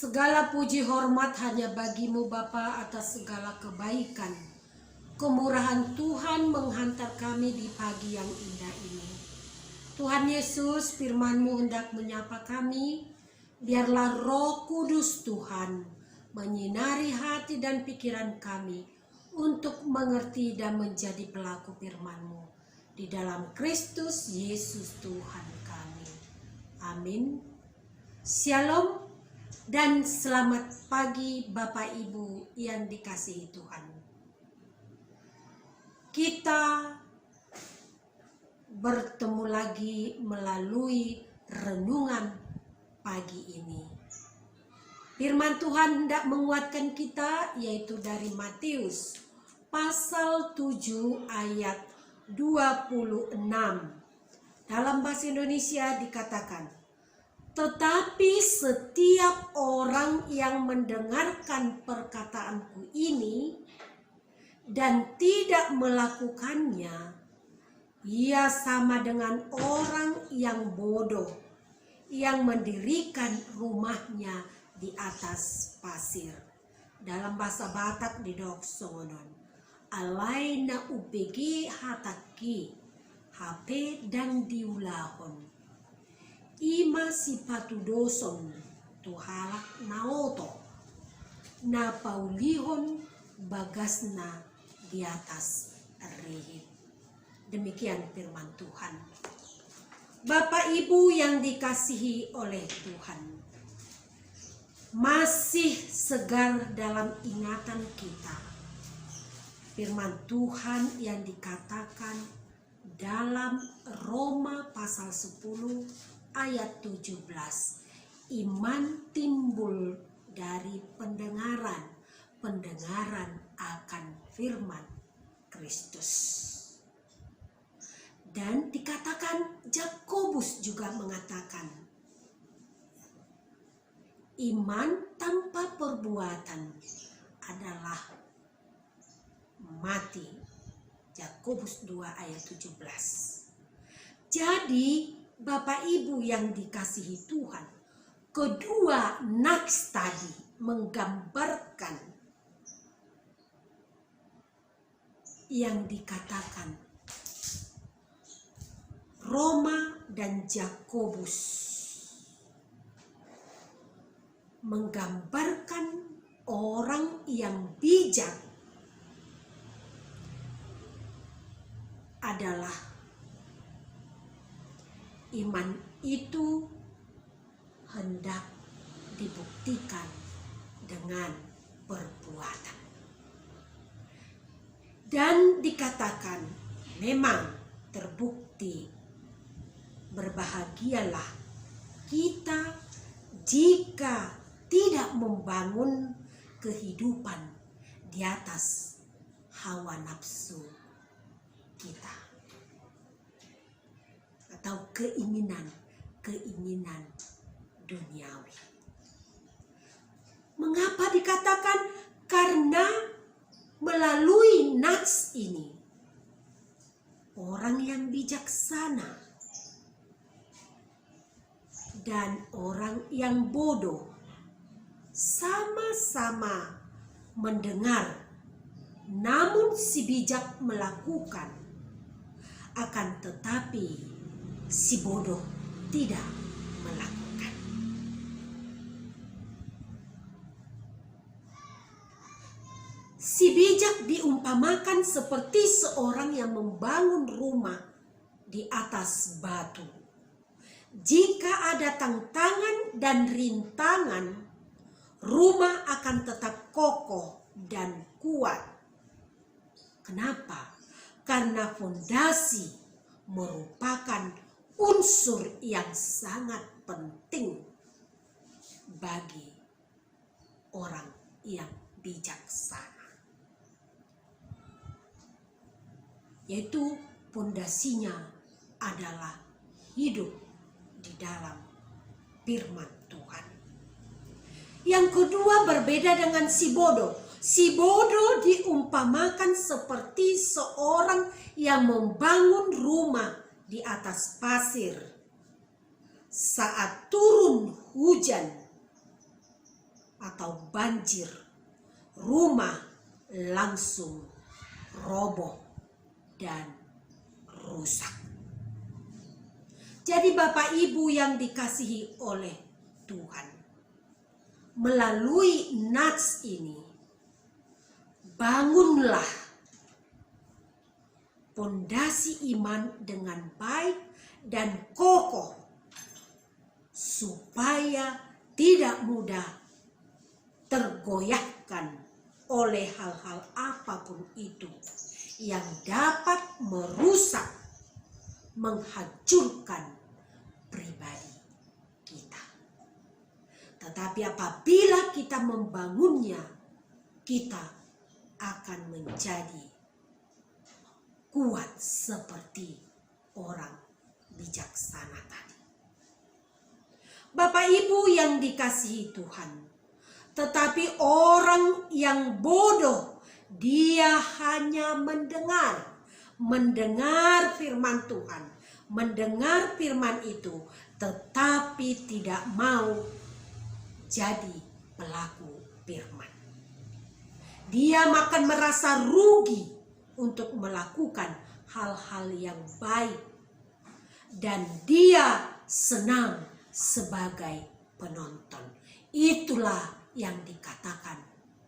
Segala puji hormat hanya bagimu Bapa atas segala kebaikan. Kemurahan Tuhan menghantar kami di pagi yang indah ini. Tuhan Yesus, firman-Mu hendak menyapa kami. Biarlah Roh Kudus Tuhan menyinari hati dan pikiran kami untuk mengerti dan menjadi pelaku firman-Mu. Di dalam Kristus Yesus Tuhan kami. Amin. Shalom. Dan selamat pagi Bapak Ibu yang dikasihi Tuhan. Kita bertemu lagi melalui renungan pagi ini. Firman Tuhan hendak menguatkan kita, yaitu dari Matius pasal 7 ayat 26. Dalam bahasa Indonesia dikatakan, tetapi setiap orang yang mendengarkan perkataanku ini dan tidak melakukannya, ia sama dengan orang yang bodoh yang mendirikan rumahnya di atas pasir. Dalam bahasa Batak di Doksongonon, alaina upegi hataki, HP dan diulahon. Ima sipatu doson tuhalak naoto na paulihon bagasna di atas rihit. Demikian firman Tuhan. Bapak Ibu yang dikasihi oleh Tuhan, masih segar dalam ingatan kita firman Tuhan yang dikatakan dalam Roma pasal 10 ayat 17, iman timbul dari pendengaran akan firman Kristus. Dan dikatakan Yakobus juga mengatakan, iman tanpa perbuatan adalah mati. Yakobus 2 ayat 17. Jadi Bapak Ibu yang dikasihi Tuhan, kedua naks tadi menggambarkan yang dikatakan Roma dan Yakobus. menggambarkan orang yang bijak adalah iman itu hendak dibuktikan dengan perbuatan. Dan dikatakan memang terbukti, berbahagialah kita jika tidak membangun kehidupan di atas hawa nafsu kita atau keinginan duniawi. Mengapa dikatakan? Karena melalui nats ini orang yang bijaksana dan orang yang bodoh sama-sama mendengar, namun si bijak melakukan, akan tetapi si bodoh tidak melakukan. Si bijak diumpamakan seperti seorang yang membangun rumah di atas batu. Jika ada tantangan dan rintangan, rumah akan tetap kokoh dan kuat. Kenapa? Karena fondasi merupakan unsur yang sangat penting bagi orang yang bijaksana. Yaitu fondasinya adalah hidup di dalam firman Tuhan. Yang kedua, berbeda dengan si bodoh. Si bodoh diumpamakan seperti seorang yang membangun rumah di atas pasir. Saat turun hujan atau banjir, rumah langsung roboh dan rusak. Jadi Bapak Ibu yang dikasihi oleh Tuhan, melalui nats ini, bangunlah pondasi iman dengan baik dan kokoh, supaya tidak mudah tergoyahkan oleh hal-hal apapun itu yang dapat merusak, menghancurkan pribadi kita. Tetapi apabila kita membangunnya, kita akan menjadi kuat seperti orang bijaksana tadi. Bapak Ibu yang dikasihi Tuhan, tetapi orang yang bodoh, dia hanya mendengar firman Tuhan, mendengar firman itu, tetapi tidak mau jadi pelaku firman. Dia akan merasa rugi untuk melakukan hal-hal yang baik, dan dia senang sebagai penonton. Itulah yang dikatakan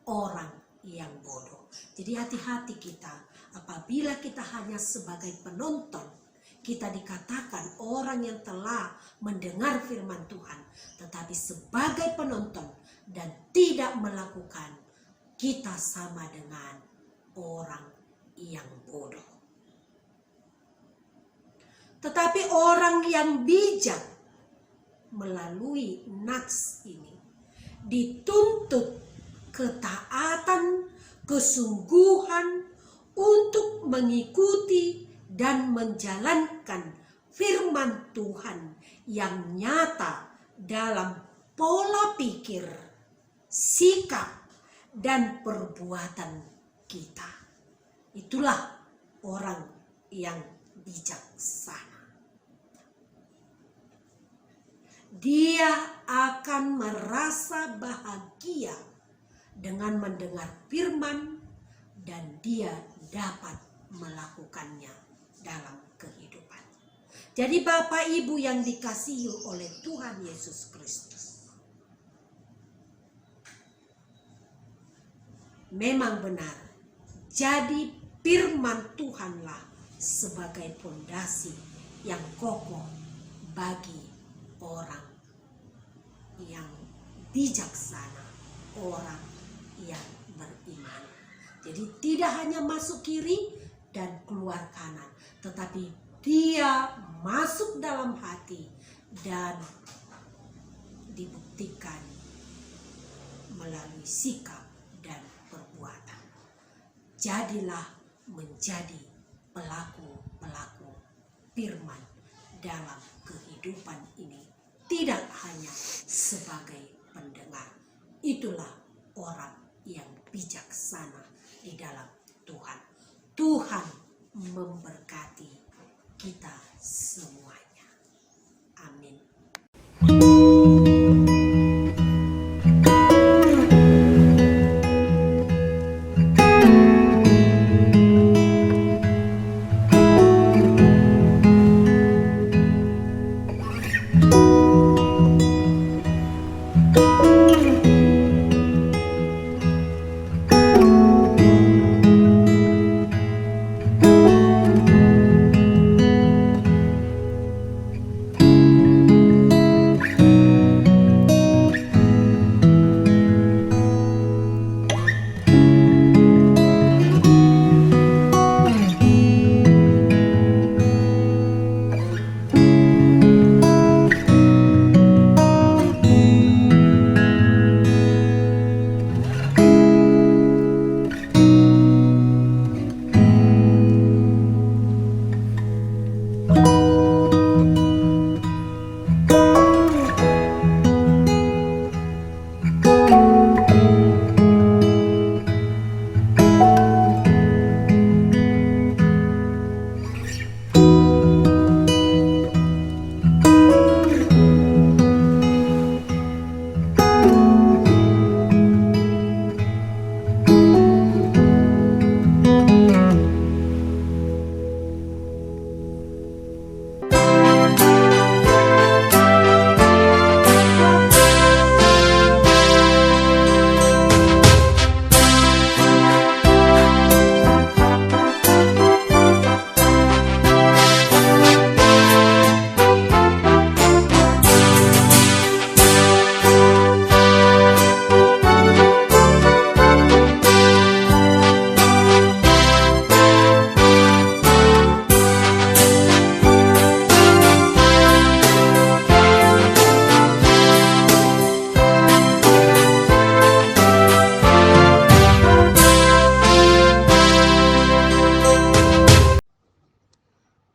orang yang bodoh. Jadi hati-hati kita, apabila kita hanya sebagai penonton, kita dikatakan orang yang telah mendengar firman Tuhan, tetapi sebagai penonton dan tidak melakukan, kita sama dengan orang yang bodoh. Tetapi orang yang bijak melalui nats ini dituntut ketaatan, kesungguhan untuk mengikuti dan menjalankan firman Tuhan yang nyata dalam pola pikir, sikap, dan perbuatan kita. Itulah orang yang bijaksana. Dia akan merasa bahagia dengan mendengar firman dan dia dapat melakukannya dalam kehidupan. Jadi Bapak Ibu yang dikasihi oleh Tuhan Yesus Kristus, memang benar. Jadi firman Tuhanlah sebagai fondasi yang kokoh bagi orang yang bijaksana, orang yang beriman. Jadi tidak hanya masuk kiri dan keluar kanan, tetapi dia masuk dalam hati dan dibuktikan melalui sikap dan perbuatan. Jadilah menjadi pelaku-pelaku firman dalam kehidupan ini, tidak hanya sebagai pendengar. Itulah orang yang bijaksana di dalam Tuhan. Tuhan memberkati kita semuanya. Amin.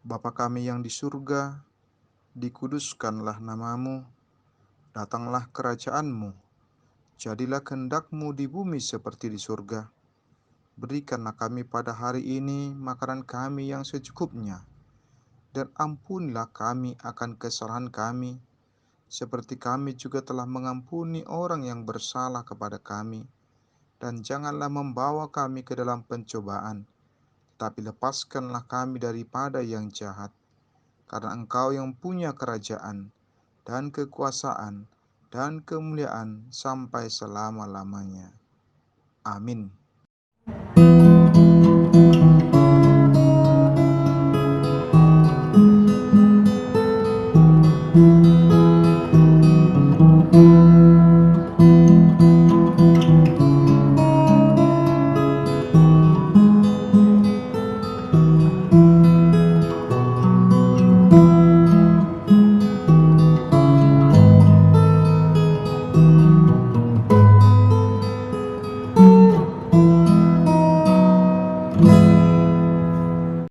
Bapa kami yang di surga, dikuduskanlah namamu, datanglah kerajaan-Mu, jadilah kehendak-Mu di bumi seperti di surga. Berikanlah kami pada hari ini makanan kami yang secukupnya, dan ampunilah kami akan kesalahan kami, seperti kami juga telah mengampuni orang yang bersalah kepada kami. Dan janganlah membawa kami ke dalam pencobaan, tapi lepaskanlah kami daripada yang jahat. Karena Engkau yang punya kerajaan, dan kekuasaan, dan kemuliaan sampai selama-lamanya. Amin.